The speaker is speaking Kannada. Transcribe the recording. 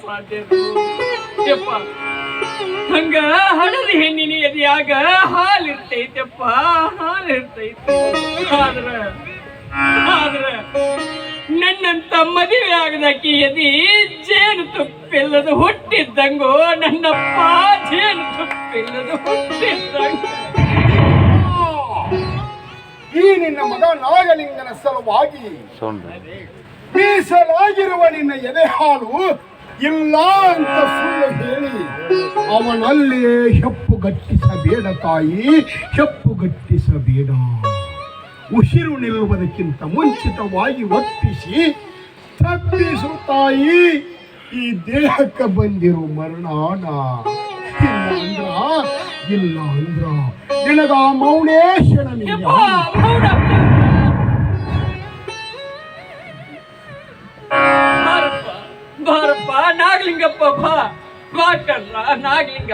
ಸಾಧ್ಯ ಯಪ್ಪ ಹಂಗ ಹಡದ ಹೆಣ್ಣಿನ ಎದೆಯಾಗ ಹಾಲಿರ್ತೈತಪ್ಪ ಹಾಲಿರ್ತೈತಿ ಆದ್ರ ನನ್ನಂತ ಮದುವೆ ಆಗದಾಕಿ ಎದಿ ಜೇನು ತುಪ್ಪಿಲ್ಲದ ಹುಟ್ಟಿದ್ದಂಗೋ ನನ್ನಪ್ಪ ಜೇನು ತುಪ್ಪಿಲ್ಲದ ಹುಟ್ಟಿದ್ದಂಗ ಈ ನಿನ್ನ ಮಗ ನಾಗಲಿಂಗನ ಸಲುವಾಗಿ ಮೀಸಲಾಗಿರುವ ನಿನ್ನ ಎದೆ ಹಾಲು ಇಲ್ಲ ಅಂತ ಸುಳ್ಳು ಹೇಳಿ ಅವನಲ್ಲಿಯೇ ಹೆಪ್ಪುಗಟ್ಟಿಸಬೇಡ ತಾಯಿ, ಹೆಪ್ಪುಗಟ್ಟಿಸಬೇಡ. ಉಸಿರು ನಿಲ್ಲುವುದಕ್ಕಿಂತ ಮುಂಚಿತವಾಗಿ ಒಪ್ಪಿಸಿ ತಪ್ಪಿಸು ತಾಯಿ. ಈ ದೇಹಕ್ಕೆ ಬಂದಿರೋ ಮರಣಾನ ಇಲ್ಲ ಅಂದ್ರ ನಿನಗ ಮೌನೇಶನ ಬಾರಪ್ಪ ನಾಗಲಿಂಗಪ್ಪ ಬಾ ಕಣ್ಣ ನಾಗಲಿಂಗ.